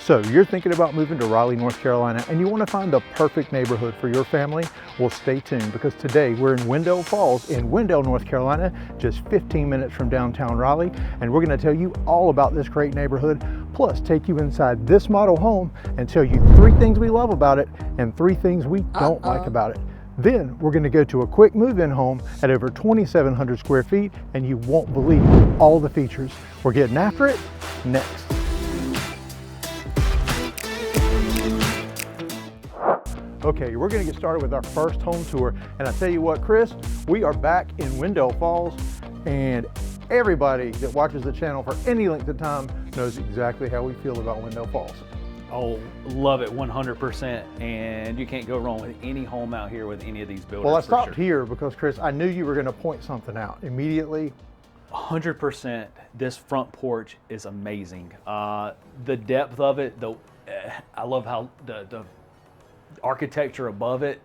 So you're thinking about moving to Raleigh, North Carolina, and you want to find the perfect neighborhood for your family? Well, stay tuned, because today we're in Wendell Falls in Wendell, North Carolina, just 15 minutes from downtown Raleigh, and we're going to tell you all about this great neighborhood, plus take you inside this model home and tell you 3 things we love about it and 3 things we don't like about it. Then we're going to go to a quick move-in home at over 2,700 square feet, and you won't believe all the features. We're getting after it next. Okay, we're going to get started with our first home tour, and I tell you what, Chris, we are back in Wendell Falls, and everybody that watches the channel for any length of time knows exactly how we feel about Wendell Falls. Oh, love it 100%, and you can't go wrong with any home out here with any of these builders. Well, I stopped here because, Chris, I knew you were going to point something out immediately. 100%, this front porch is amazing. The depth of it, I love how the architecture above it.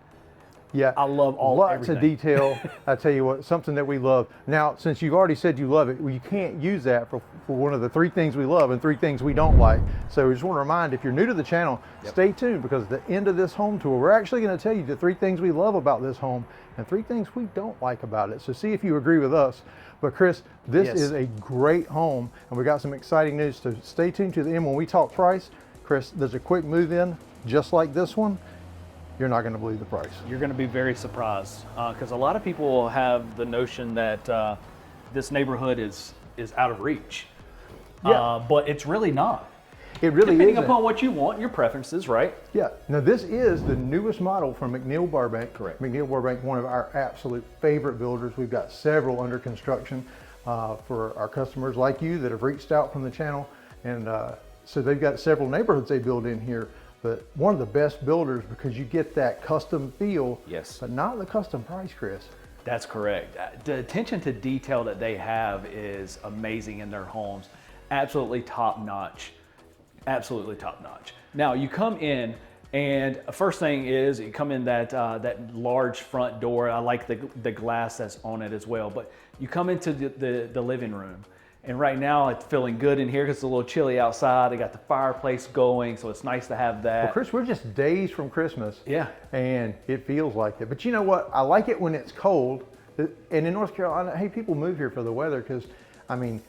Yeah, I love lots everything. of detail. I tell you what, something that we love. Now, since you've already said you love it, well, you can't use that for one of the 3 things we love and 3 things we don't like. So we just want to remind, if you're new to the channel, stay tuned, because at the end of this home tour, we're actually going to tell you the 3 things we love about this home and 3 things we don't like about it. So see if you agree with us. But Chris, this is a great home, and we got some exciting news. So stay tuned to the end when we talk price. Chris, there's a quick move-in just like this one. You're not going to believe the price. You're going to be very surprised, because a lot of people have the notion that this neighborhood is out of reach, but it's really not. It really Depending isn't. upon what you want, your preferences, right? Yeah. Now, this is the newest model from McNeil Burbank. Correct. McNeil Burbank, one of our absolute favorite builders. We've got several under construction for our customers like you that have reached out from the channel, and so they've got several neighborhoods they build in here. But one of the best builders, because you get that custom feel, but not the custom price, Chris. That's correct. The attention to detail that they have is amazing in their homes. Absolutely top notch. Absolutely top notch. Now you come in, and first thing is you come in that large front door. I like the glass that's on it as well. But you come into the living room. And right now it's feeling good in here because it's a little chilly outside. They got the fireplace going, so it's nice to have that. Well, Chris, we're just days from Christmas. Yeah. And it feels like it. But you know what? I like it when it's cold. And in North Carolina, hey, people move here for the weather because, I mean,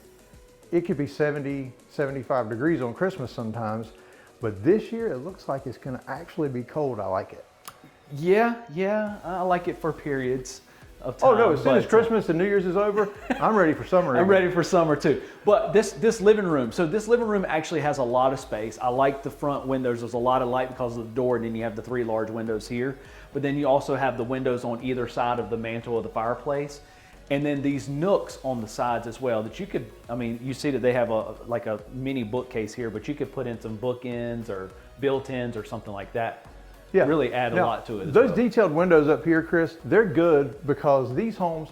it could be 70, 75 degrees on Christmas sometimes. But this year, it looks like it's going to actually be cold. I like it. Yeah, I like it for periods of time. Oh no, as soon as Christmas and New Year's is over, I'm ready for summer. I'm ready for summer too. But this living room, so this living room actually has a lot of space. I like the front windows. There's a lot of light because of the door, and then you have the 3 large windows here. But then you also have the windows on either side of the mantle of the fireplace. And then these nooks on the sides as well that you could, I mean, you see that they have like a mini bookcase here, but you could put in some bookends or built-ins or something like that. Yeah, really add a lot to it. Those detailed windows up here, Chris, they're good because these homes,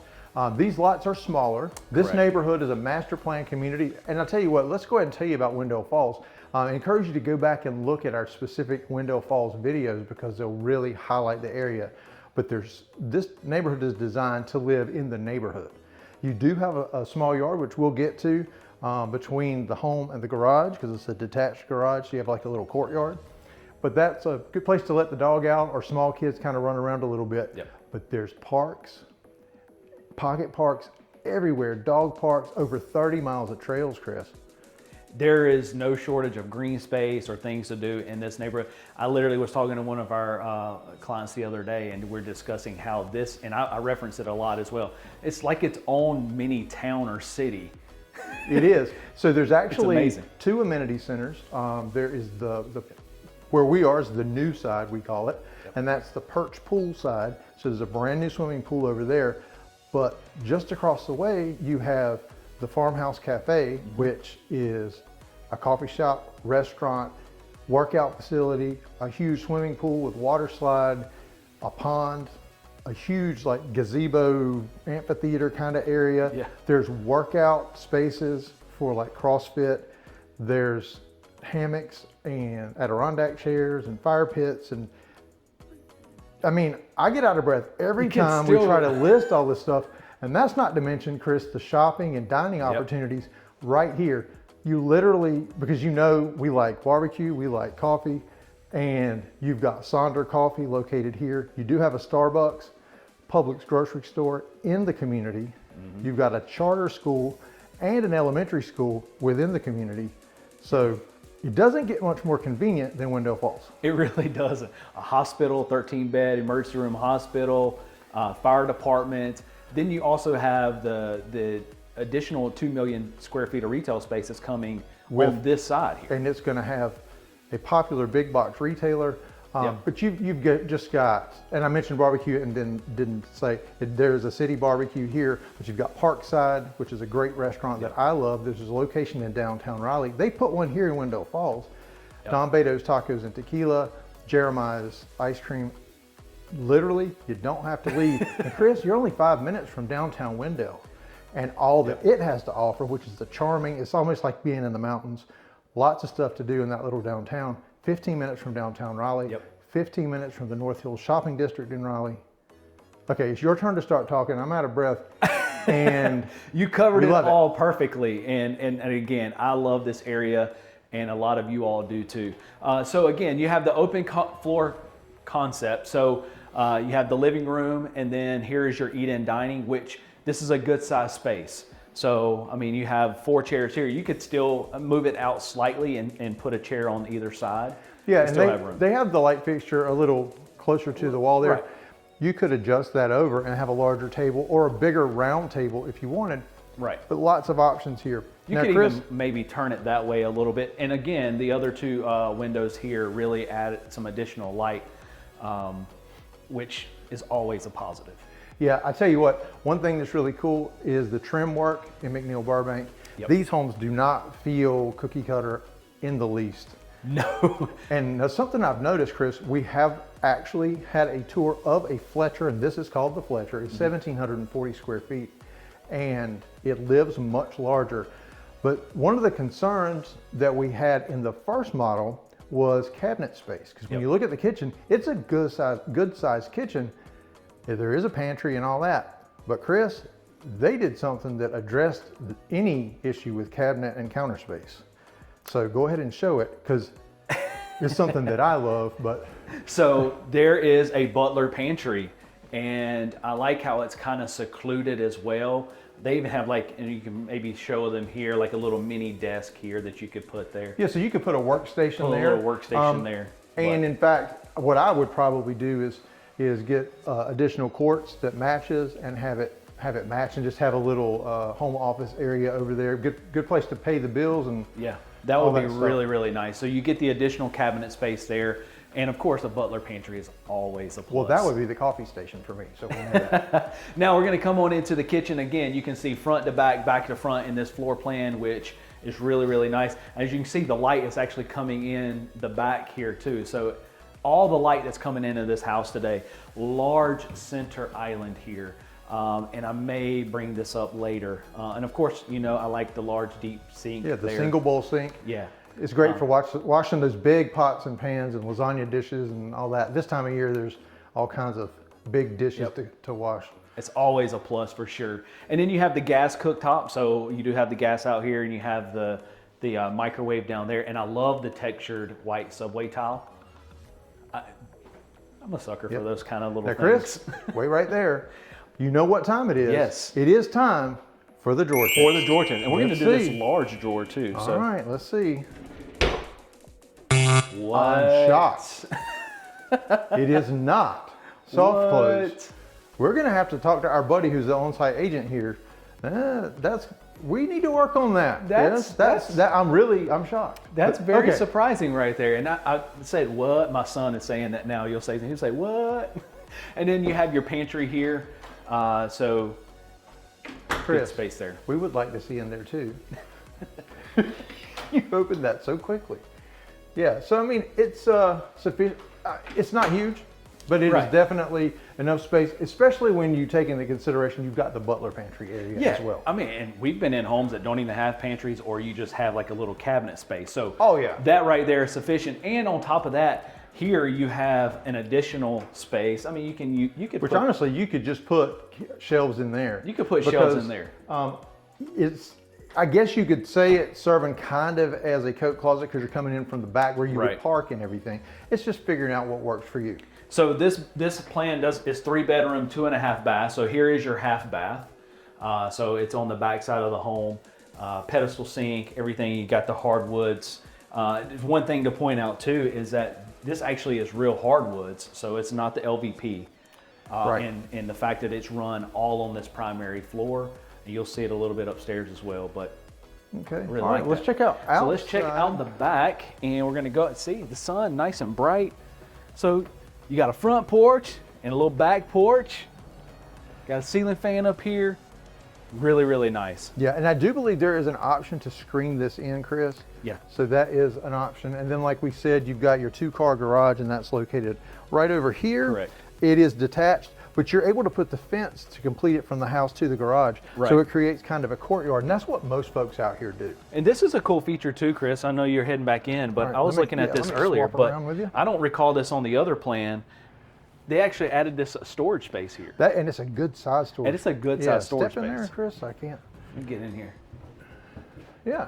these lots are smaller. This neighborhood is a master plan community. And I'll tell you what, let's go ahead and tell you about Wendell Falls. I encourage you to go back and look at our specific Wendell Falls videos because they'll really highlight the area. But this neighborhood is designed to live in the neighborhood. You do have a small yard, which we'll get to, between the home and the garage, because it's a detached garage, so you have like a little courtyard. But that's a good place to let the dog out or small kids kind of run around a little bit. Yep. But there's parks, pocket parks everywhere, dog parks, over 30 miles of trails, Chris. There is no shortage of green space or things to do in this neighborhood. I literally was talking to one of our clients the other day, and we're discussing how this, and I reference it a lot as well, it's like its own mini town or city. It is. So there's actually 2 amenity centers. There is where we are is the new side, we call it, and that's the perch pool side. So there's a brand new swimming pool over there. But just across the way, you have the Farmhouse Cafe, which is a coffee shop, restaurant, workout facility, a huge swimming pool with water slide, a pond, a huge like gazebo, amphitheater kind of area. Yeah. There's workout spaces for like CrossFit. There's hammocks and Adirondack chairs and fire pits, and I mean, I get out of breath every time we try to list all this stuff, and that's not to mention, Chris, the shopping and dining opportunities right here. you literally, because you know we like barbecue, we like coffee, and you've got Sonder Coffee located here. You do have a Starbucks, Publix grocery store in the community. You've got a charter school and an elementary school within the community. So it doesn't get much more convenient than Wendell Falls. It really doesn't. A hospital, 13-bed emergency room hospital, fire department. Then you also have the additional 2 million square feet of retail space that's coming on this side here. And it's going to have a popular big box retailer. But just got, and I mentioned barbecue and then didn't say, there's a City Barbecue here, but you've got Parkside, which is a great restaurant that I love. There's a location in downtown Raleigh. They put one here in Wendell Falls. Don Beto's Tacos and Tequila, Jeremiah's Ice Cream. Literally, you don't have to leave. And Chris, you're only 5 minutes from downtown Wendell and all that it has to offer, which is the charming, it's almost like being in the mountains. Lots of stuff to do in that little downtown. 15 minutes from downtown Raleigh, 15 minutes from the North Hills Shopping District in Raleigh. Okay, it's your turn to start talking. I'm out of breath. And you covered it all perfectly. And again, I love this area, and a lot of you all do too. So again, you have the open floor concept. So you have the living room, and then here is your eat-in dining, which this is a good size space. So, I mean, you have 4 chairs here. You could still move it out slightly and put a chair on either side. Yeah, and they have the light fixture a little closer to the wall there. Right. You could adjust that over and have a larger table or a bigger round table if you wanted. Right. But lots of options here. You could even maybe turn it that way a little bit. And again, the other 2 windows here really add some additional light, which is always a positive. Yeah, I tell you what, one thing that's really cool is the trim work in McNeil Burbank. These homes do not feel cookie cutter in the least. No. And that's something I've noticed, Chris. We have actually had a tour of a Fletcher, and this is called the Fletcher. It's 1,740 square feet, and it lives much larger. But one of the concerns that we had in the first model was cabinet space. Because when you look at the kitchen, it's a good size kitchen. There is a pantry and all that, but Chris, they did something that addressed any issue with cabinet and counter space. So go ahead and show it, because it's something that I love. But so there is a butler pantry, and I like how it's kind of secluded as well. They even have and you can maybe show them here, like a little mini desk here that you could put there. Yeah, so you could put a workstation there. A little workstation there. And in fact, what I would probably do is get additional quartz that matches and have it match, and just have a little home office area over there. Good place to pay the bills. And yeah, that would be really, really nice. So you get the additional cabinet space there, and of course a butler pantry is always a plus. Well, that would be the coffee station for me. So now we're going to come on into the kitchen again. You can see front to back, back to front in this floor plan, which is really, really nice. As you can see, the light is actually coming in the back here too. So all the light that's coming into this house today, large center island here. And I may bring this up later. And of course, you know, I like the large deep sink. Yeah, the single bowl sink. Yeah. It's great for washing those big pots and pans and lasagna dishes and all that. This time of year, there's all kinds of big dishes to wash. It's always a plus for sure. And then you have the gas cooktop. So you do have the gas out here, and you have the microwave down there. And I love the textured white subway tile. I'm a sucker for those kind of little things. Chris, wait right there. You know what time it is. Yes. It is time for the drawer test. For the drawer test. And we're going to do this large drawer too. All right, let's see. What? I'm shocked. It is not soft close. We're going to have to talk to our buddy who's the on-site agent here. We need to work on that. I'm shocked. That's very surprising right there. And I said, what? My son is saying that now. He'll say, what? And then you have your pantry here. So Chris, good space there. We would like to see in there too. You opened that so quickly. Yeah, so I mean, it's sufficient. It's not huge, but it is definitely enough space, especially when you take into consideration you've got the butler pantry area as well. I mean, and we've been in homes that don't even have pantries, or you just have like a little cabinet space. So that right there is sufficient. And on top of that, here you have an additional space. I mean, you could honestly, you could just put shelves in there. You could put shelves in there. I guess you could say it's serving kind of as a coat closet because you're coming in from the back where you would park and everything. It's just figuring out what works for you. So this plan is 3-bedroom, 2.5 bath. So here is your half bath. So it's on the back side of the home. Pedestal sink, everything. You got the hardwoods. One thing to point out too is that this actually is real hardwoods. So it's not the LVP. And the fact that it's run all on this primary floor. And you'll see it a little bit upstairs as well, but okay. Really all right, let's check out outside. So let's check out the back, and we're gonna go and see the sun nice and bright. So you got a front porch and a little back porch. Got a ceiling fan up here. Really, really nice. Yeah, and I do believe there is an option to screen this in, Chris. Yeah. So that is an option. And then like we said, you've got your 2-car garage, and that's located right over here. Correct. It is detached, but you're able to put the fence to complete it from the house to the garage. Right. So it creates kind of a courtyard, and that's what most folks out here do. And this is a cool feature too, Chris. I know you're heading back in, but Right, I was looking at this earlier, but I don't recall this on the other plan. They actually added this storage space here. And it's a good size storage. And it's a good size storage step in space. there, Chris. I can't. Let me get in here. Yeah.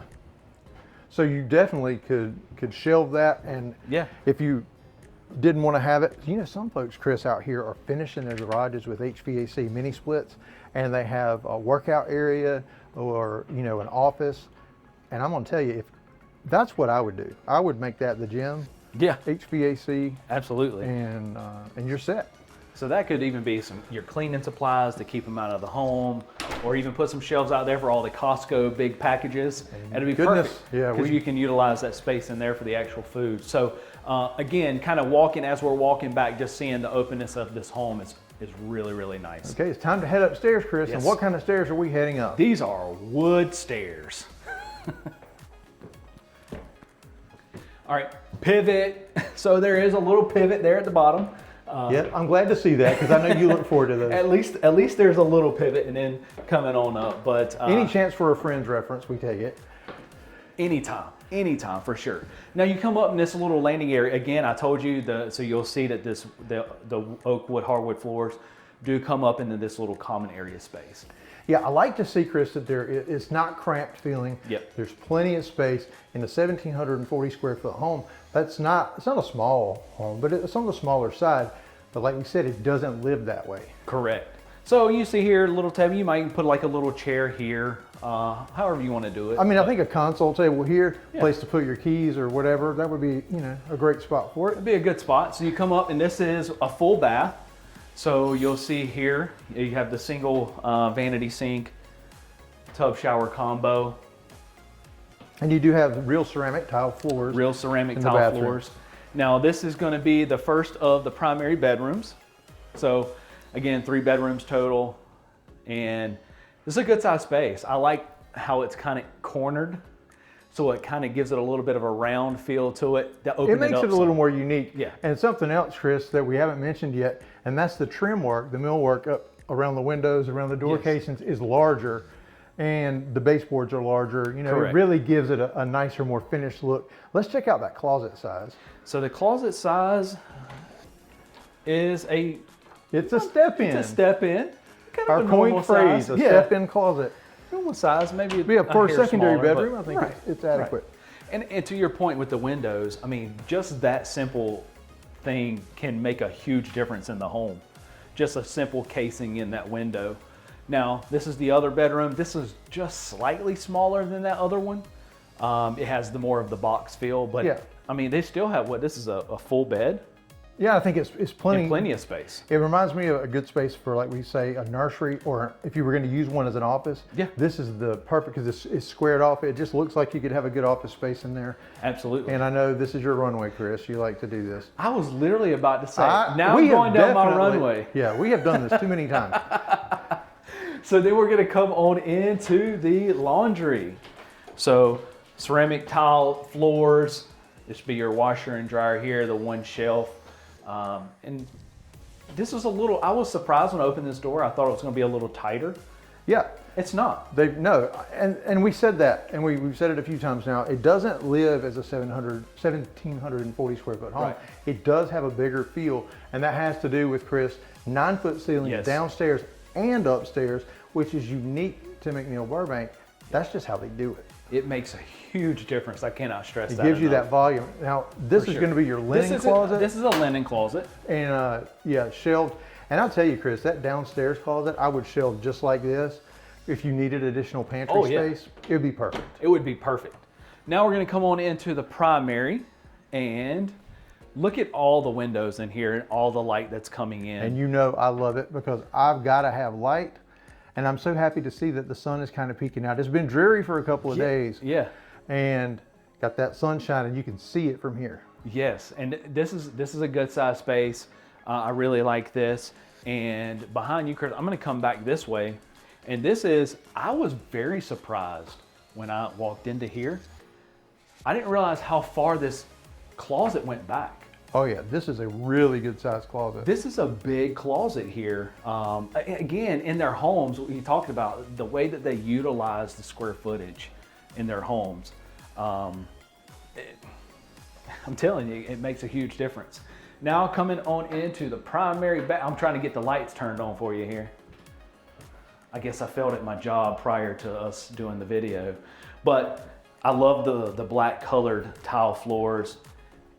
So you definitely could shelve that, and if you didn't want to have it, you know, some folks, Chris, out here are finishing their garages with HVAC mini splits, and they have a workout area or, you know, an office. And I'm going to tell you, if that's what I would do, I would make that the gym. Yeah. HVAC. Absolutely. And you're set. So that could even be your cleaning supplies to keep them out of the home, or even put some shelves out there for all the Costco big packages. And it'd be perfect, because you can utilize that space in there for the actual food. So again, kind of as we're walking back, just seeing the openness of this home is really, really nice. Okay, it's time to head upstairs, Chris. Yes. And what kind of stairs are we heading up? These are wood stairs. All right, pivot. So there is a little pivot there at the bottom. Yeah, I'm glad to see that, because I know you look forward to those. At least there's a little pivot, and then coming on up. But any chance for a friend's reference, we take it. Anytime for sure. Now you come up in this little landing area. Again, I told you so you'll see that the oak wood hardwood floors do come up into this little common area space. Yeah, I like to see, Chris, that it's not cramped feeling. Yep. There's plenty of space in a 1,740 square foot home. It's not a small home, but it's on the smaller side. But like we said, it doesn't live that way. Correct. So you see here a little table. You might put like a little chair here, however you want to do it. I mean, I think a console table here, place to put your keys or whatever, that would be, you know, a great spot for it. It'd be a good spot. So you come up, and this is a full bath. So you'll see here, you have the single vanity sink, tub shower combo. And you do have real ceramic tile floors. Real ceramic tile floors. Now this is going to be the first of the primary bedrooms. So again, 3 bedrooms total. And this is a good size space. I like how it's kind of cornered. So it kind of gives it a little bit of a round feel to it. It makes it a little more unique. Yeah. And something else, Chris, that we haven't mentioned yet, and that's the trim work, the millwork up around the windows, around the door casings is larger, and the baseboards are larger. You know, Correct. It really gives it a nicer, more finished look. Let's check out that closet size. So the closet size is it's a step in. It's a step in. Kind of Our a normal coined phrase, size. a step in closet. Normal size, maybe. Yeah, for a hair secondary smaller, bedroom, but- I think it's adequate. Right. And to your point with the windows, I mean, just that simple thing can make a huge difference in the home. Just a simple casing in that window. Now, this is the other bedroom. This is just slightly smaller than that other one. It has more of the box feel, but I mean, they still have this is a full bed. Yeah, I think it's plenty. And plenty of space. It reminds me of a good space for, like we say, a nursery, or if you were going to use one as an office. Yeah. This is the perfect, because it's squared off. It just looks like you could have a good office space in there. Absolutely. And I know this is your runway, Chris. You like to do this. I was literally about to say, now I'm going down my runway. Yeah, we have done this too many times. So then we're going to come on into the laundry. So ceramic tile floors. This would be your washer and dryer here, the one shelf. And this was I was surprised when I opened this door. I thought it was going to be a little tighter. Yeah. It's not. And we said that, and we've said it a few times now. It doesn't live as a 1,740 square foot home. Right. It does have a bigger feel, and that has to do with, Chris, 9-foot ceilings downstairs and upstairs, which is unique to McNeil Burbank. That's just how they do it. It makes a huge difference. I cannot stress It that gives you enough. that volume. Now, this is going to be your linen closet. This is a linen closet. And yeah, shelved. And I'll tell you, Chris, that downstairs closet, I would shelve just like this. If you needed additional pantry space, it would be perfect. It would be perfect. Now we're going to come on into the primary and look at all the windows in here and all the light that's coming in. And you know I love it because I've got to have light. And I'm so happy to see that the sun is kind of peeking out. It's been dreary for a couple of days. Yeah. And got that sunshine and you can see it from here. Yes, and this is a good size space. I really like this. And behind you, Chris, I'm going to come back this way. And I was very surprised when I walked into here. I didn't realize how far this closet went back. Oh yeah, this is a really good sized closet. This is a big closet here. Again, in their homes, we talked about the way that they utilize the square footage in their homes. I'm telling you, it makes a huge difference. Now coming on into the primary I'm trying to get the lights turned on for you here. I guess I failed at my job prior to us doing the video, but I love the black colored tile floors.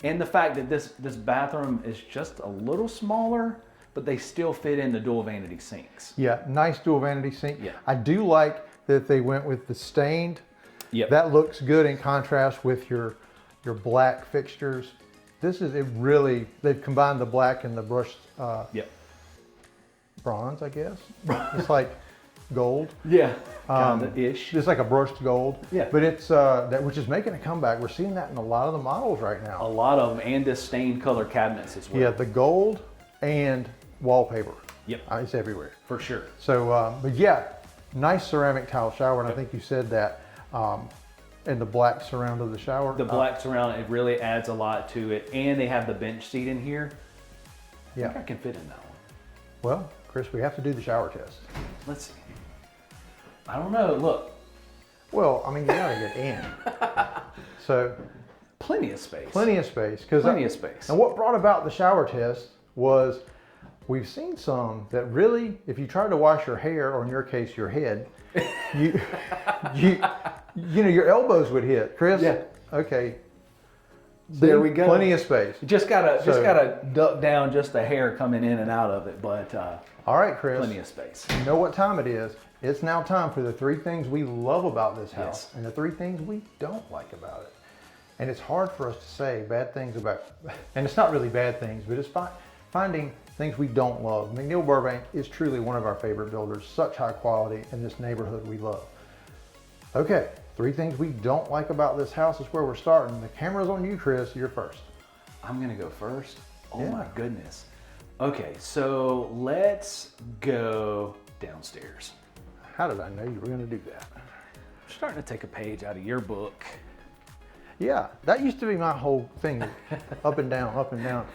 And the fact that this bathroom is just a little smaller, but they still fit in the dual vanity sinks. Yeah, nice dual vanity sink. Yeah. I do like that they went with the stained. Yep. That looks good in contrast with your black fixtures. They've combined the black and the brushed bronze, I guess. It's like gold. Yeah, kinda-ish. It's like a brushed gold. Yeah. But it's, which is making a comeback. We're seeing that in a lot of the models right now. A lot of them, and the stained color cabinets as well. Yeah, the gold and wallpaper. Yep. It's everywhere. For sure. So, but yeah, nice ceramic tile shower, and I think you said that. And the black surround of the shower. The black surround, it really adds a lot to it. And they have the bench seat in here. Yeah. I think I can fit in that one. Well, Chris, we have to do the shower test. Let's see. I don't know, look. Well, I mean, you gotta get in. So, Plenty of space. plenty of space. Plenty of space. And what brought about the shower test was we've seen some that really, if you try to wash your hair, or in your case, your head, you know, your elbows would hit. Chris? Yeah. Okay. There we go. Plenty of space. You just gotta duck down just the hair coming in and out of it, but All right, Chris. plenty of space. You know what time it is. It's now time for the 3 things we love about this house Yes. and the 3 things we don't like about it. And it's hard for us to say bad things about, and it's not really bad things, but it's finding things we don't love. McNeil Burbank is truly one of our favorite builders, such high quality in this neighborhood we love. Okay, 3 things we don't like about this house is where we're starting. The camera's on you, Chris. You're first. I'm gonna go first. Oh Yeah. my goodness. Okay, so let's go downstairs. How did I know you were going to do that? I'm starting to take a page out of your book. Yeah, that used to be my whole thing, up and down, up and down.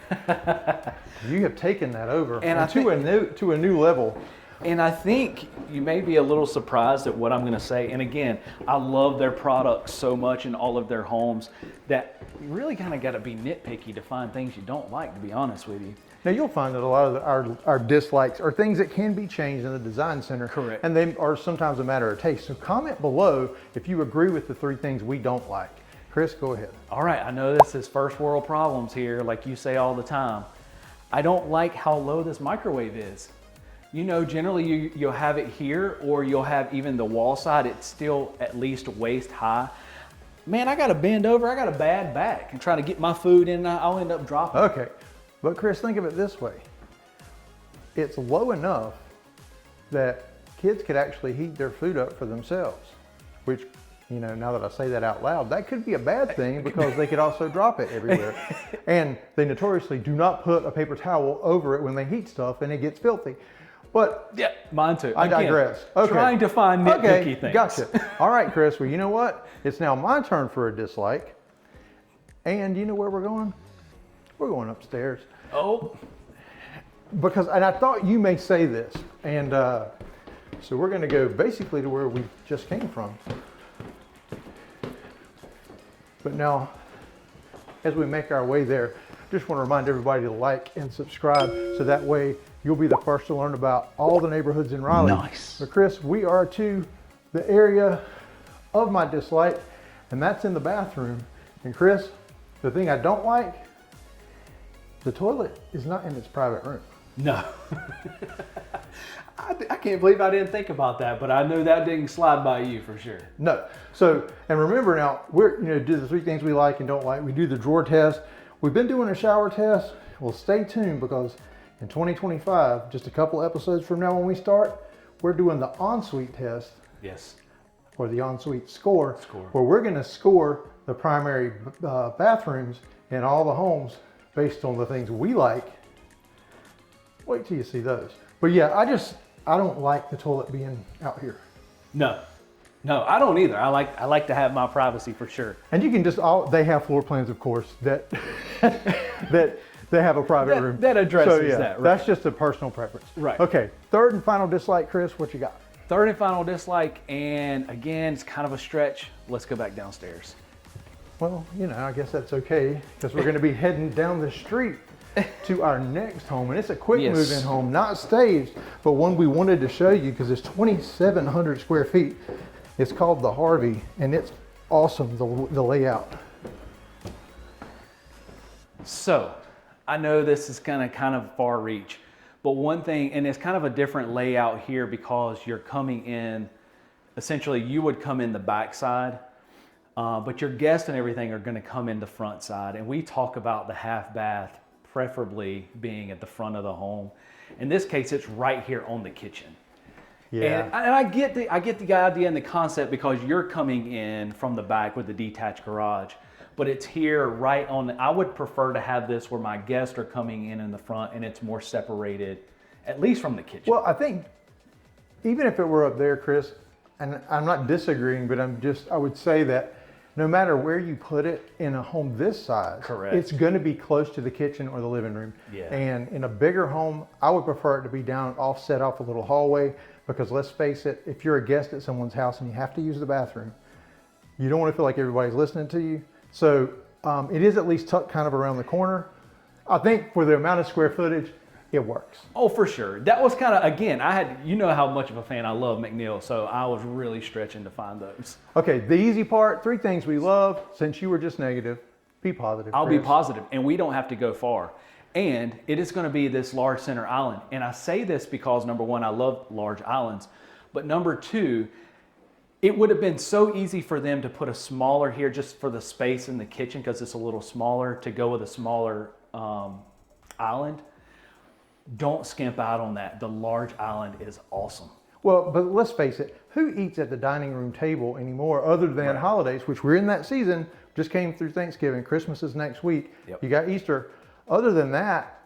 You have taken that over And to a new level. And I think you may be a little surprised at what I'm going to say. And again, I love their products so much in all of their homes that you really kind of got to be nitpicky to find things you don't like, to be honest with you. Now you'll find that a lot of our dislikes are things that can be changed in the design center. Correct. And they are sometimes a matter of taste. So comment below if you agree with the 3 things we don't like. Chris, go ahead. All right, I know this is first world problems here, like you say all the time. I don't like how low this microwave is. You know, generally you'll have it here, or you'll have even the wall side, it's still at least waist high. Man, I gotta bend over, I got a bad back, and trying to get my food in, I'll end up dropping. Okay, but Chris, think of it this way. It's low enough that kids could actually heat their food up for themselves, which, you know, now that I say that out loud, that could be a bad thing because they could also drop it everywhere. And they notoriously do not put a paper towel over it when they heat stuff and it gets filthy. But yeah, mine too. I digress. Okay. Trying to find nitpicky things. Gotcha. All right, Chris. Well, you know what? It's now my turn for a dislike. And you know where we're going? We're going upstairs. Oh. Because, and I thought you may say this. And so we're going to go basically to where we just came from. But now, as we make our way there, just want to remind everybody to like and subscribe so that way you'll be the first to learn about all the neighborhoods in Raleigh. Nice. But Chris, we are to the area of my dislike, and that's in the bathroom. And Chris, the thing I don't like, the toilet is not in its private room. No. I can't believe I didn't think about that, but I know that didn't slide by you for sure. No. So, and remember now, do the 3 things we like and don't like. We do the drawer test. We've been doing a shower test. Well, stay tuned, because in 2025, just a couple episodes from now when we start, we're doing the ensuite test. Yes. Or the ensuite score. Where we're going to score the primary bathrooms in all the homes based on the things we like. Wait till you see those. But yeah, I don't like the toilet being out here. No, I don't either. I like to have my privacy for sure. And you can they have floor plans, of course, that that they have a private room. That addresses so, yeah, that. Right. That's just a personal preference. Right. Okay, third and final dislike, Chris, what you got? Third and final dislike, and again, it's kind of a stretch. Let's go back downstairs. Well, I guess that's okay, because we're going to be heading down the street to our next home, and it's a quick move-in home, not staged, but one we wanted to show you because it's 2,700 square feet. It's called the Harvey, and it's awesome, the layout. So, I know this is kind of far reach, but one thing, and it's kind of a different layout here because you're coming in, essentially you would come in the back side, but your guests and everything are going to come in the front side, and we talk about the half bath preferably being at the front of the home. In this case, it's right here on the kitchen. Yeah. And I get the idea and the concept because you're coming in from the back with the detached garage, but it's here right on. I would prefer to have this where my guests are coming in the front and it's more separated, at least from the kitchen. Well, I think even if it were up there, Chris, and I'm not disagreeing, but I would say that no matter where you put it in a home this size, correct, it's going to be close to the kitchen or the living room. Yeah. And in a bigger home, I would prefer it to be down offset off a little hallway, because let's face it, if you're a guest at someone's house and you have to use the bathroom, you don't want to feel like everybody's listening to you. So it is at least tucked kind of around the corner. I think for the amount of square footage, it works. Oh, for sure. That was kind of, again, how much of a fan I love McNeil, so I was really stretching to find those. Okay, the easy part, 3 things we love. Since you were just negative, be positive. I'll be positive, and we don't have to go far. And it is going to be this large center island. And I say this because, number one, I love large islands. But number two, it would have been so easy for them to put a smaller here just for the space in the kitchen because it's a little smaller, to go with a smaller island. Don't skimp out on that. The large island is awesome. Well, but let's face it, who eats at the dining room table anymore other than holidays, which we're in that season, just came through Thanksgiving, Christmas is next week, you got Easter. Other than that,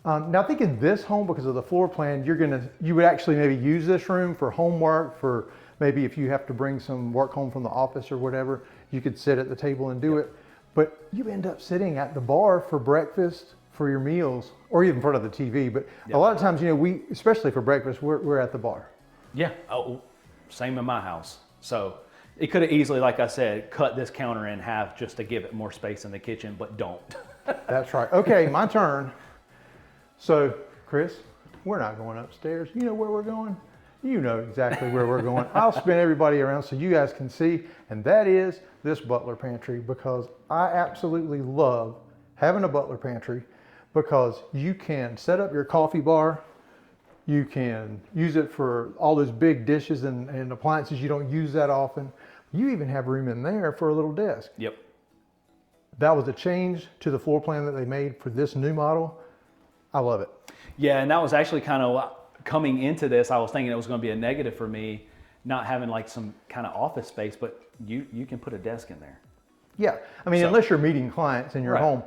now I think in this home, because of the floor plan, you would actually maybe use this room for homework, for maybe if you have to bring some work home from the office or whatever, you could sit at the table and do it. But you end up sitting at the bar for breakfast, for your meals, or even in front of the TV. But a lot of times, we, especially for breakfast, we're at the bar. Yeah, same in my house. So it could have easily, like I said, cut this counter in half just to give it more space in the kitchen, but don't. That's right. Okay, my turn. So, Chris, we're not going upstairs. You know where we're going? You know exactly where we're going. I'll spin everybody around so you guys can see, and that is this butler pantry, because I absolutely love having a butler pantry, because you can set up your coffee bar, you can use it for all those big dishes and appliances you don't use that often. You even have room in there for a little desk. Yep. That was a change to the floor plan that they made for this new model. I love it. Yeah, and that was actually kind of coming into this, I was thinking it was going to be a negative for me, not having like some kind of office space, but you can put a desk in there. Yeah, I mean, unless you're meeting clients in your home,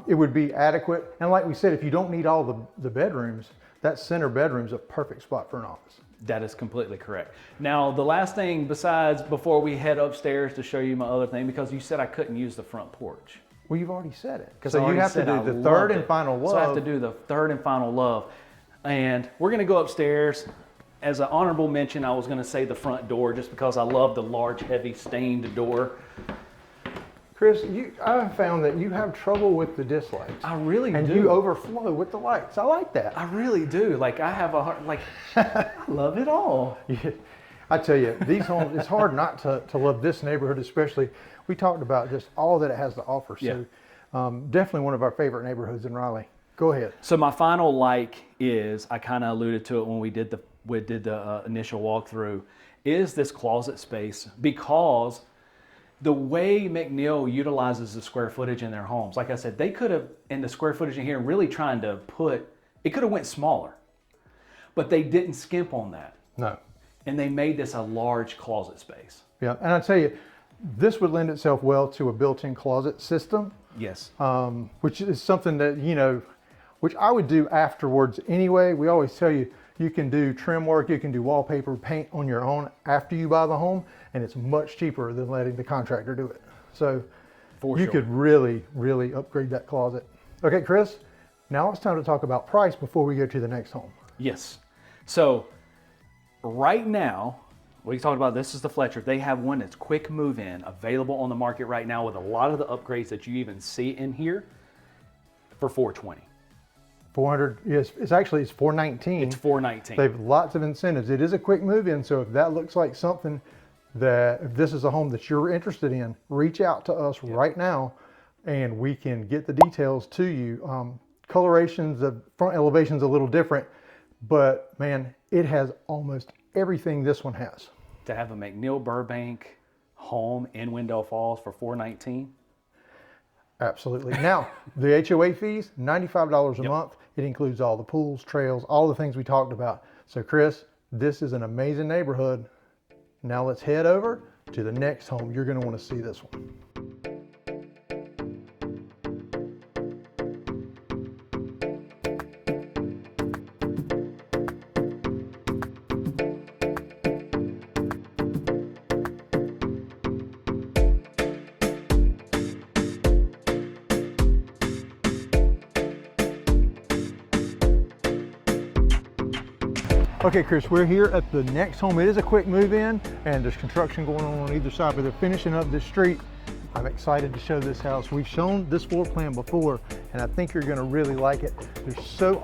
it would be adequate. And like we said, if you don't need all the bedrooms, that center bedroom's a perfect spot for an office. That is completely correct. Now, the last thing before we head upstairs to show you my other thing, because you said I couldn't use the front porch. Well, you've already said it. So you have to do the third and final love. So I have to do the third and final love. And we're going to go upstairs. As an honorable mention, I was going to say the front door, just because I love the large, heavy, stained door. Chris, I've found that you have trouble with the dislikes. I really do. And you overflow with the likes. I like that. I really do. Like, I have a heart, like, I love it all. Yeah. I tell you, these homes, it's hard not to love this neighborhood, especially. We talked about just all that it has to offer. So definitely one of our favorite neighborhoods in Raleigh. Go ahead. So my final like is, I kind of alluded to it when we did the initial walkthrough, is this closet space, because the way McNeil utilizes the square footage in their homes, like I said, they could have, in the square footage in here, really trying to it could have went smaller, but they didn't skimp on that. No. And they made this a large closet space. Yeah, and I tell you, this would lend itself well to a built-in closet system. Yes. Which is something that, which I would do afterwards anyway. We always tell you, you can do trim work, you can do wallpaper, paint on your own after you buy the home, and it's much cheaper than letting the contractor do it. So you could really, really upgrade that closet. Okay, Chris, now it's time to talk about price before we go to the next home. Yes. So right now, we talked about, this is the Fletcher. They have one that's quick move-in, available on the market right now with a lot of the upgrades that you even see in here for $420. 400, yes, it's $419. It's $419. They have lots of incentives. It is a quick move-in, so if that looks like something that, if this is a home that you're interested in, reach out to us right now and we can get the details to you. Colorations, the front elevation's a little different, but man, it has almost everything this one has. To have a McNeil Burbank home in Wendell Falls for $419. Absolutely. Now, the HOA fees, $95 a month. It includes all the pools, trails, all the things we talked about. So Chris, this is an amazing neighborhood. Now let's head over to the next home. You're going to want to see this one. Okay, Chris, we're here at the next home. It is a quick move-in, and there's construction going on either side, but they're finishing up this street. I'm excited to show this house. We've shown this floor plan before, and I think you're gonna really like it.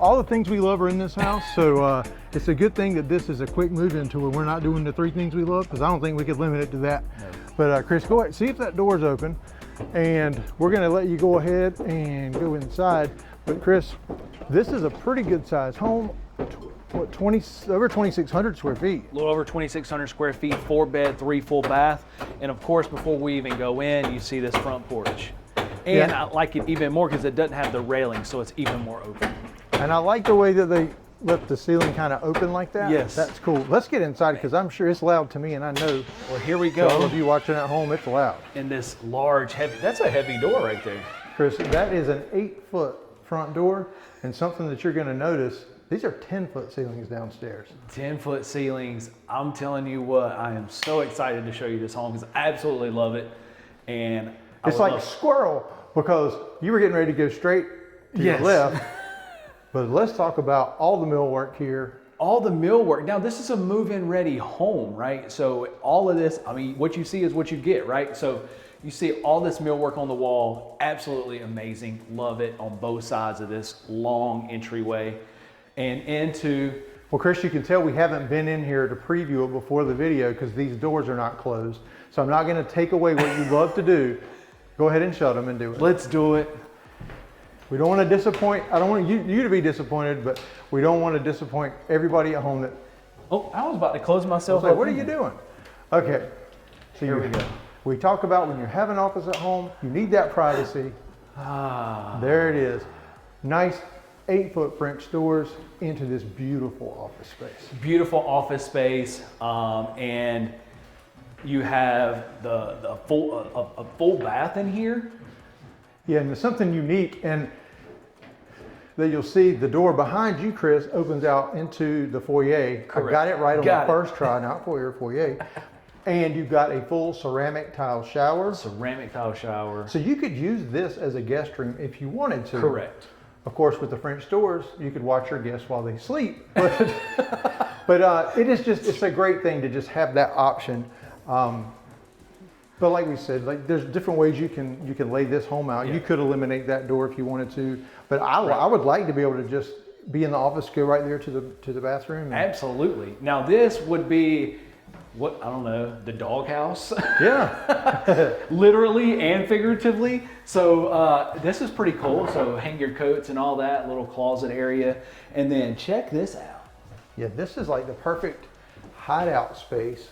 All the things we love are in this house, so it's a good thing that this is a quick move-in to where we're not doing the 3 things we love, because I don't think we could limit it to that. No. But Chris, go ahead, see if that door's open, and we're gonna let you go ahead and go inside. But Chris, this is a pretty good sized home. What, over 2,600 square feet? A little over 2,600 square feet, 4 bed, 3 full bath. And of course, before we even go in, you see this front porch. And I like it even more because it doesn't have the railing, so it's even more open. And I like the way that they left the ceiling kind of open like that. Yes. That's cool. Let's get inside because I'm sure it's loud to me, and I know. Well, here we go. So all of you watching at home, it's loud. In this large, heavy, that's a heavy door right there. Chris, that is an 8-foot front door, and something that you're going to notice, these are 10-foot ceilings downstairs. 10-foot ceilings. I'm telling you what, I am so excited to show you this home because I absolutely love it. And it's like a squirrel because you were getting ready to go straight to your left. But let's talk about all the millwork here. All the millwork. Now, this is a move-in ready home, right? So all of this, I mean, what you see is what you get, right? So you see all this millwork on the wall, absolutely amazing. Love it on both sides of this long entryway. And into... Well, Chris, you can tell we haven't been in here to preview it before the video because these doors are not closed. So I'm not going to take away what you love to do. Go ahead and shut them and do it. Let's do it. We don't want to disappoint. I don't want you to be disappointed, but we don't want to disappoint everybody at home that... Oh, I was about to close myself up. Like, what are you doing? Okay. So here we go. We talk about when you have an office at home, you need that privacy. There it is. Nice 8-foot French doors into this beautiful office space. Beautiful office space, and you have a full bath in here. Yeah, and there's something unique, and that you'll see the door behind you, Chris, opens out into the foyer. Correct. I got it right on the first try, not foyer. And you've got a full ceramic tile shower. Ceramic tile shower. So you could use this as a guest room if you wanted to. Correct. Of course, with the French doors, you could watch your guests while they sleep. But it is it's a great thing to just have that option. But like we said, like there's different ways you can lay this home out. Yeah. You could eliminate that door if you wanted to. But I would like to be able to just be in the office, go right there to the bathroom. Absolutely. Now this would be what, I don't know, the doghouse. Yeah. Literally and figuratively. So this is pretty cool. So hang your coats and all that, little closet area. And then check this out. Yeah, this is like the perfect hideout space.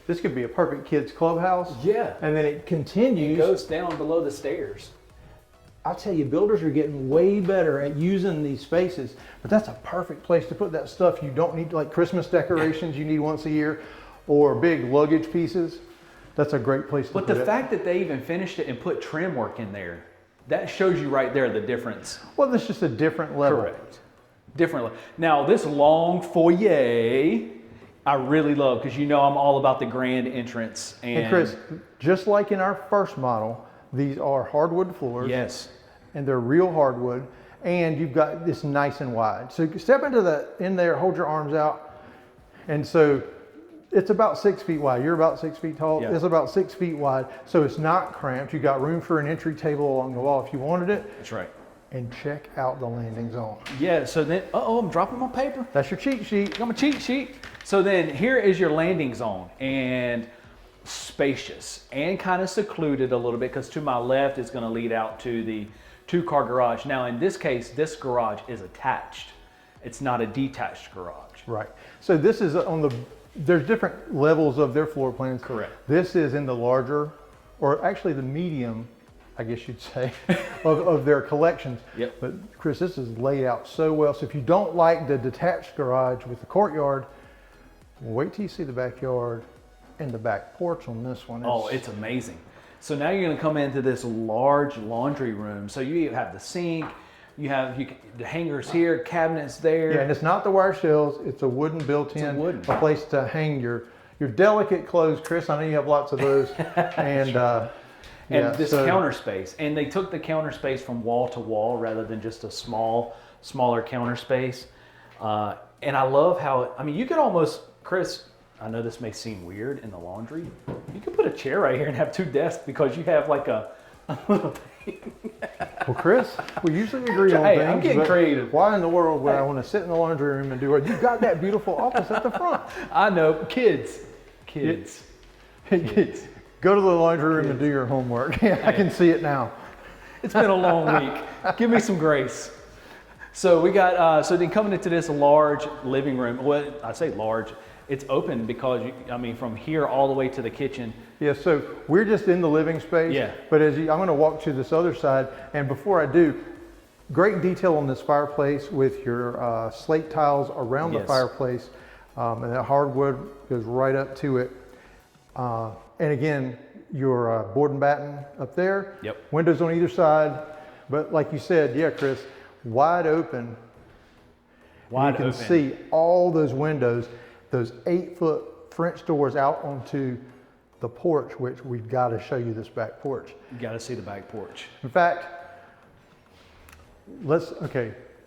This could be a perfect kids clubhouse. Yeah. And then it continues. It goes down below the stairs. I'll tell you, builders are getting way better at using these spaces, but that's a perfect place to put that stuff you don't need, like Christmas decorations you need once a year, or big luggage pieces. That's a great place to put it. But the fact that they even finished it and put trim work in there, that shows you right there the difference. Well, that's just a different level. Correct. Different level. Now, this long foyer, I really love, because you know I'm all about the grand entrance. And Chris, just like in our first model, these are hardwood floors. Yes. And they're real hardwood, and you've got this nice and wide. So step in there, hold your arms out, and so it's about 6 feet wide. You're about 6 feet tall. Yeah. It's about 6 feet wide, so it's not cramped. You got room for an entry table along the wall if you wanted it. That's right. And check out the landing zone. Yeah, so then, I'm dropping my paper. That's your cheat sheet. Got my cheat sheet. So then here is your landing zone, and spacious and kind of secluded a little bit, because to my left is going to lead out to the 2-car garage. Now in this case, this garage is attached. It's not a detached garage. Right. So this is there's different levels of their floor plans. Correct. This is in the larger, or actually the medium, I guess you'd say, of their collections. Yep. But Chris, this is laid out so well. So if you don't like the detached garage with the courtyard, wait till you see the backyard and the back porch on this one. Oh, it's amazing. So now you're going to come into this large laundry room. So you have the sink, you have the hangers here, cabinets there. Yeah, and it's not the wire shelves. It's a wooden built-in, a place to hang your delicate clothes. Chris, I know you have lots of those. And this counter space. And they took the counter space from wall to wall rather than just a smaller counter space. And I love how, you could almost, Chris, I know this may seem weird in the laundry. You could put a chair right here and have 2 desks, because you have like a little thing. Well, Chris, we usually agree on Hey, things. I'm getting creative. Why in the world would I want to sit in the laundry room and do it? You've got that beautiful office at the front. I know, kids. Go to the laundry room and do your homework. Yeah, I can see it now. It's been a long week. Give me some grace. So we got, so then coming into this large living room, well, I say large, it's open because, from here all the way to the kitchen. Yeah, so we're just in the living space. Yeah. But I'm going to walk to this other side. And before I do, great detail on this fireplace with your slate tiles around the fireplace. And that hardwood goes right up to it. And again, your board and batten up there. Yep. Windows on either side. But like you said, yeah, Chris, wide open. You can see all those windows, those 8-foot French doors out onto the porch, which we've got to show you this back porch. You got to see the back porch. In fact,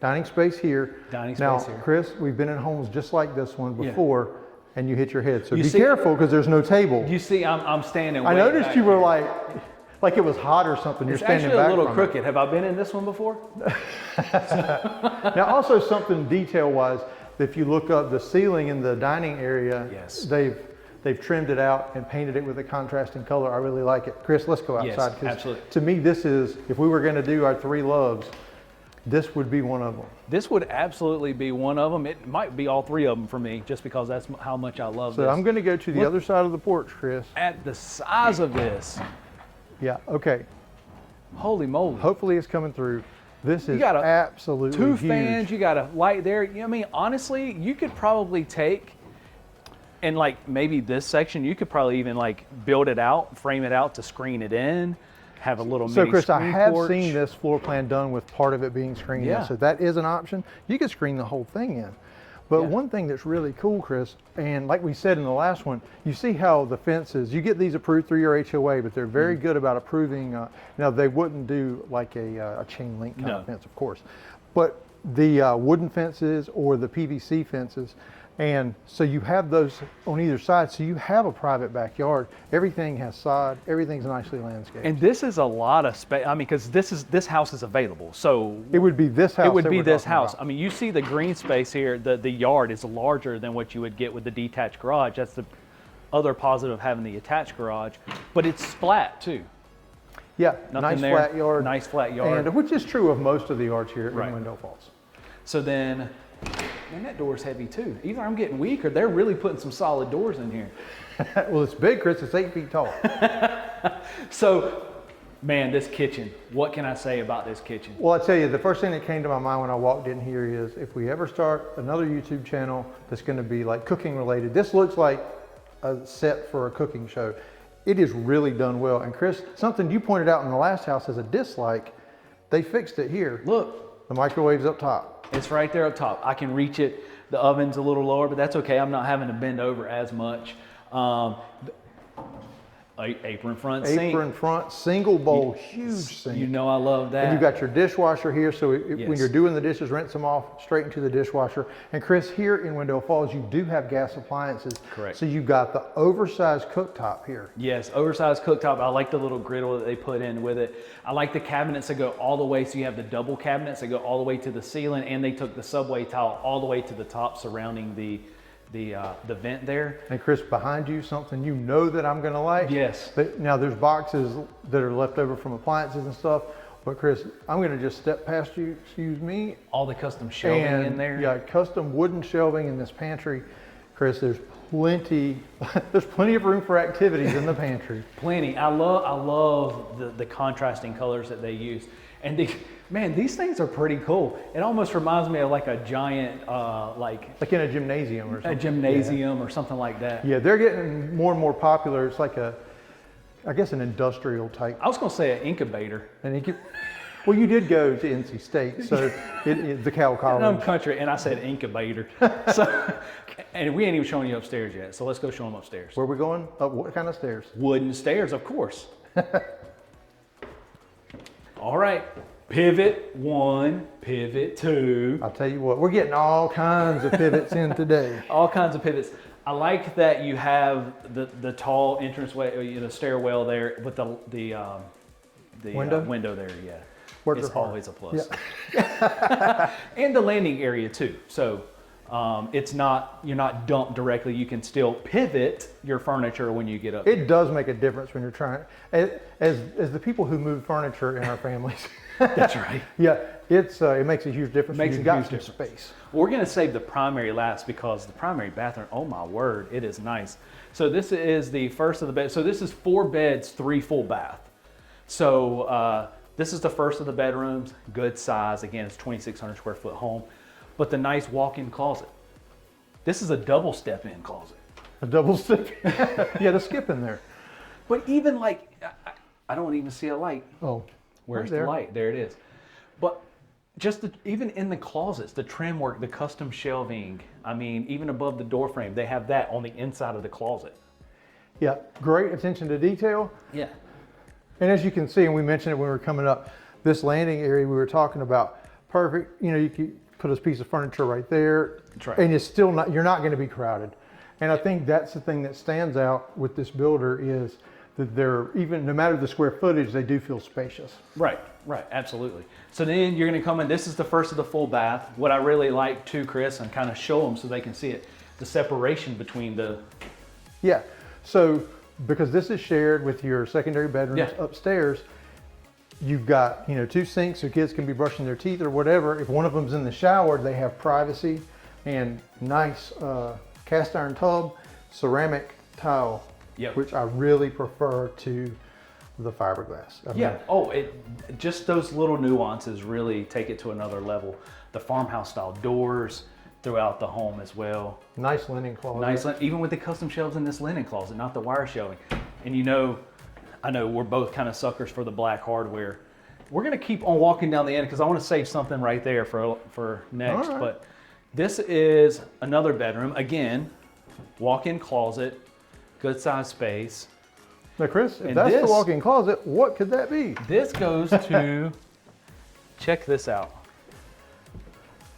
dining space here. Now, Chris, we've been in homes just like this one before, and you hit your head. So be careful, because there's no table. You see, I'm standing. I noticed you were like it was hot or something. You're standing back. It's actually a little crooked. Have I been in this one before? Now, also something detail-wise, if you look up the ceiling in the dining area, they've trimmed it out and painted it with a contrasting color. I really like it. Chris, let's go outside. Yes, absolutely. To me, this is, if we were going to do our 3 loves, this would be one of them. This would absolutely be one of them. It might be all 3 of them for me, just because that's how much I love this. So I'm going to go to the other side of the porch, Chris. At the size of this. Yeah, okay. Holy moly. Hopefully it's coming through. This is absolutely 2 huge. fans, you got a light there. Honestly, you could probably take, and maybe this section, you could probably even build it out, frame it out to screen it in, have a little mini Chris, I have porch. seen this floor plan done with part of it being screened in, so that is an option. You could screen the whole thing in. But one thing that's really cool, Chris, and like we said in the last one, you see how the fences, you get these approved through your HOA, but they're very good about approving. Now, they wouldn't do like a chain link kind of fence, of course, but the wooden fences or the PVC fences. And so you have those on either side, so you have a private backyard. Everything has sod, everything's nicely landscaped. And this is a lot of space. Because this house is available. So it would be this house. It would be this house. You see the green space here. The yard is larger than what you would get with the detached garage. That's other positive of having the attached garage, but it's flat too. Yeah, Nothing nice there, flat yard. nice flat yard. And which is true of most of the yards here at Right. Wendell Falls. So then, man, that door's heavy too. Either I'm getting weak or they're really putting some solid doors in here. Well, it's big, Chris. It's 8 feet tall. So, man, this kitchen, what can I say about this kitchen? Well, I tell you, the first thing that came to my mind when I walked in here is if we ever start another YouTube channel that's going to be like cooking related, this looks like a set for a cooking show. It is really done well. And Chris, something you pointed out in the last house as a dislike, they fixed it here. Look, The microwave's up top. it's right there up top. I can reach it. The oven's a little lower, but that's okay. I'm not having to bend over as much. Apron front sink. Apron front, single bowl, huge sink. You know I love that. And you've got your dishwasher here, so when Yes. you're doing the dishes, rinse them off straight into the dishwasher. And Chris, here in Wendell Falls, you do have gas appliances. Correct. So you've got the oversized cooktop here. Yes, oversized cooktop. I like the little griddle that they put in with it. I like the cabinets that go all the way. So you have the double cabinets that go all the way to the ceiling, and they took the subway tile all the way to the top surrounding the vent there. And Chris, behind you, something you know that I'm gonna like. Yes. But now there's boxes that are left over from appliances and stuff. But Chris, I'm gonna just step past you, excuse me. All the custom shelving And in there. yeah, custom wooden shelving in this pantry. Chris, there's plenty of room for activities in the pantry. Plenty. I love the contrasting colors that they use. And man, these things are pretty cool. It almost reminds me of like a giant, like Like in a gymnasium or a something. gymnasium or something like that. Yeah, they're getting more and more popular. It's like I guess an industrial type. I was gonna say an incubator. And well, you did go to NC State, so the Cal And I'm College. country, and I said incubator. So, and we ain't even showing you upstairs yet. So let's go show them upstairs. Where are we going? What kind of stairs? Wooden stairs, of course. All right. Pivot 1, pivot 2. I'll tell you what, we're getting all kinds of pivots in today. All kinds of pivots. I like that you have the tall entranceway, stairwell there with the window there. Yeah, Worked it's hard. always a plus. Yeah. And the landing area too. So it's not, you're not dumped directly. You can still pivot your furniture when you get up. It does make a difference when you're trying, as the people who move furniture in our families. That's right. Yeah, it makes a huge difference. Makes You've a got huge some difference. space. We're going to save the primary last because the primary bathroom, oh my word, it is nice. So this is the first of the bed. So this is 4 beds, 3 full bath. So this is the first of the bedrooms, good size. Again, it's 2,600 square foot home, but the nice walk-in closet. This is a double step-in closet. A double step. Yeah, the skip in there. But even like, I don't even see a light. Oh, Where's right the there. light? There it is. But just even in the closets, the trim work, the custom shelving, I mean, even above the door frame, they have that on the inside of the closet. Yeah, great attention to detail. Yeah. And as you can see, and we mentioned it when we were coming up, this landing area we were talking about, perfect. You could put a piece of furniture right there. That's right. And you're not going to be crowded. And I think that's the thing that stands out with this builder is that no matter the square footage, they do feel spacious. Right, absolutely. So then you're gonna come in, this is the first of the full bath. What I really like too, Chris, and kind of show them so they can see it, the separation between the... Yeah, so because this is shared with your secondary bedrooms Yeah. upstairs, you've got 2 sinks so kids can be brushing their teeth or whatever. If one of them's in the shower, they have privacy and nice cast iron tub, ceramic tile, Yep. which I really prefer to the fiberglass. I mean, Just those little nuances really take it to another level. The farmhouse style doors throughout the home as well. nice linen closet. Nice, even with the custom shelves in this linen closet, not the wire shelving. And I know we're both kind of suckers for the black hardware. We're gonna keep on walking down the end because I want to save something right there for next. All right. But this is another bedroom. Again, walk-in closet, good size space. Now, Chris, if And that's this- the walk-in closet, what could that be? This goes to, check this out.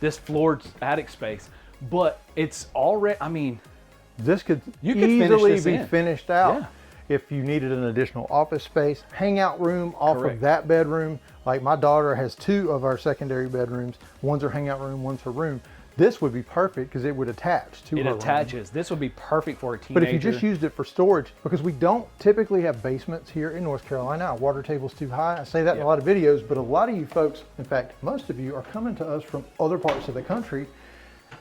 This floored attic space, but it's already, I mean, This could You could finish easily this be in. finished out Yeah. if you needed an additional office space, hangout room off Correct. of that bedroom. Like my daughter has 2 of our secondary bedrooms. One's her hangout room, one's her room. This would be perfect because it would attach to It her room. attaches. This would be perfect for a teenager. But if you just used it for storage, because we don't typically have basements here in North Carolina, our water table's too high. I say that in a lot of videos, but a lot of you folks, in fact, most of you are coming to us from other parts of the country,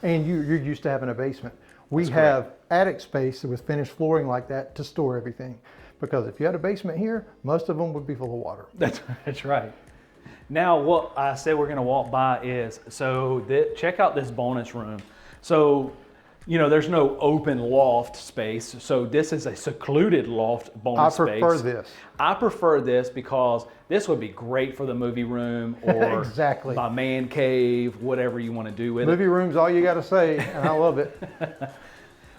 and you're used to having a basement. We have attic space with finished flooring like that to store everything. Because if you had a basement here, most of them would be full of water. That's right. Now, what I said we're going to walk by is, so check out this bonus room. So, you know, there's no open loft space. So this is a secluded loft bonus space. I prefer this. I prefer this because this would be great for the movie room or exactly. my man cave, whatever you want to do with Movie room's all you got to say, and I love it.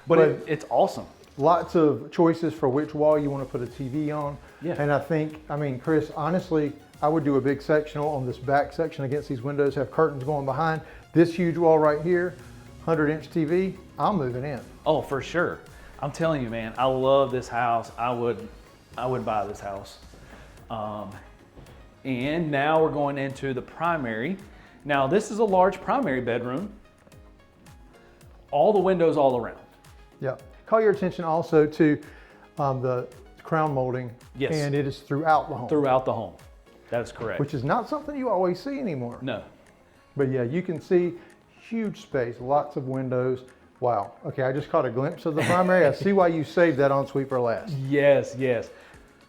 but it's awesome. Lots of choices for which wall you want to put a TV on. Yeah. And I mean, Chris, honestly, I would do a big sectional on this back section against these windows, have curtains going behind. This huge wall right here, 100-inch TV, I'm moving in. Oh, for sure. I'm telling you, man, I love this house. I would buy this house. And now we're going into the primary. Now, this is a large primary bedroom. All the windows all around. Yeah. Call your attention also to the crown molding. Yes. And it is throughout the home. Throughout the home. That is correct. Which is not something you always see anymore. No. But yeah, you can see huge space, lots of windows. Wow. Okay, I just caught a glimpse of the primary. I see why you saved that ensuite for last. Yes, yes.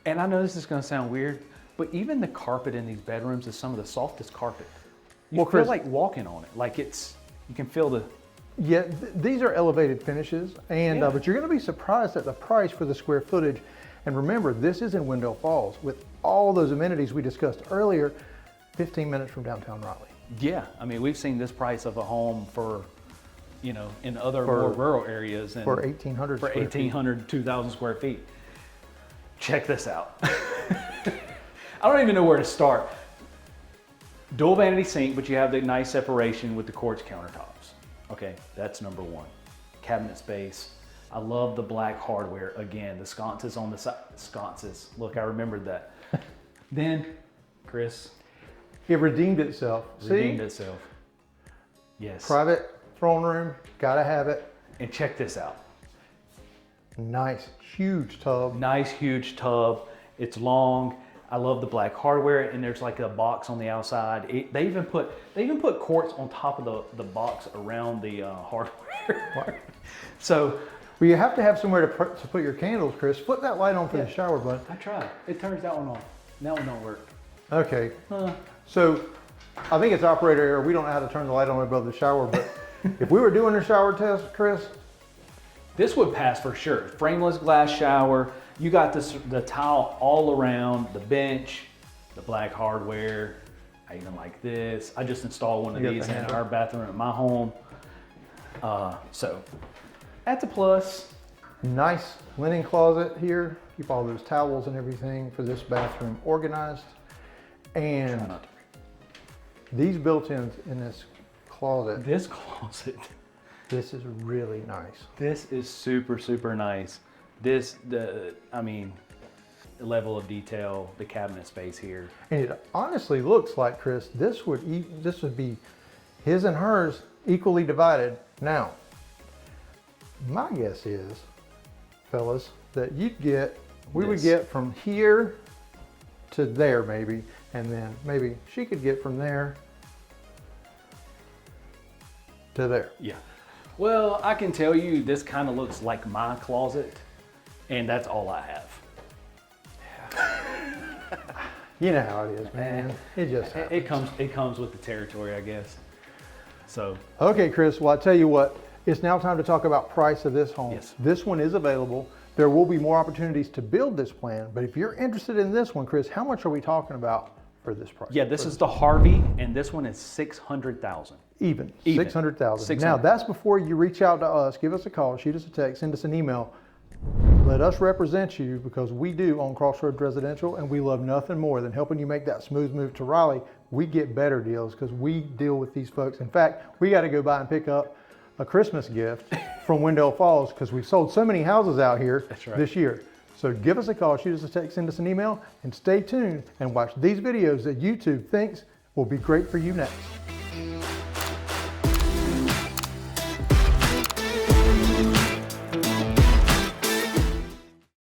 And I know this is going to sound weird, but even the carpet in these bedrooms is some of the softest carpet. You feel Chris, like walking on it. Like you can feel the... Yeah, these are elevated finishes, and but you're going to be surprised at the price for the square footage. And remember, this is in Wendell Falls with all those amenities we discussed earlier, 15 minutes from downtown Raleigh. Yeah, I mean, we've seen this price of a home for, you know, in other more rural areas. And for 1,800 For 1,800, 2,000 square feet. Check this out. I don't even know where to start. Dual vanity sink, but you have the nice separation with the quartz countertops. Okay, that's number one. Cabinet space. I love the black hardware. Again, the sconces on the side. Sconces. Look, I remembered that. Then, Chris. It redeemed itself. Redeemed itself. Yes. Private throne room, gotta have it. And check this out. Nice, huge tub. Nice, huge tub. It's long. I love the black hardware, and there's like a box on the outside. They even put quartz on top of the box around the hardware. So, well, you have to have somewhere to put your candles, Chris. Flip that light on for the shower button. I tried. It turns that one off. That one don't work. Okay. So, I think it's operator error. We don't know how to turn the light on above the shower, but if we were doing a shower test, Chris, this would pass for sure. Frameless glass shower. You got the tile all around, the bench, the black hardware. I even like this. I just installed one of these in our bathroom at my home. So that's a plus. Nice linen closet here. Keep all those towels and everything for this bathroom organized. And these built-ins in this closet. This closet. This is really nice. This is super, super nice. I mean, the level of detail, the cabinet space here. And it honestly looks like, Chris, this would be his and hers equally divided. Now, my guess is, fellas, that we would get from here to there maybe, and then maybe she could get from there to there. Yeah. Well, I can tell you this kind of looks like my closet, and that's all I have. You know how it is, man. It just happens. It comes with the territory, I guess. So. Okay, Chris, well, I tell you what, it's now time to talk about price of this home. Yes. This one is available. There will be more opportunities to build this plan, but if you're interested in this one, Chris, how much are we talking about for this price? Yeah, this is the Harvey, and this one is $600,000. Even. 600,000. Now, that's before you reach out to us, give us a call, shoot us a text, send us an email. Let us represent you, because we do own Crossroads Residential, and we love nothing more than helping you make that smooth move to Raleigh. We get better deals because we deal with these folks. In fact, we got to go by and pick up a Christmas gift from Wendell Falls because we've sold so many houses out here this year. So give us a call, shoot us a text, send us an email, and stay tuned and watch these videos that YouTube thinks will be great for you next.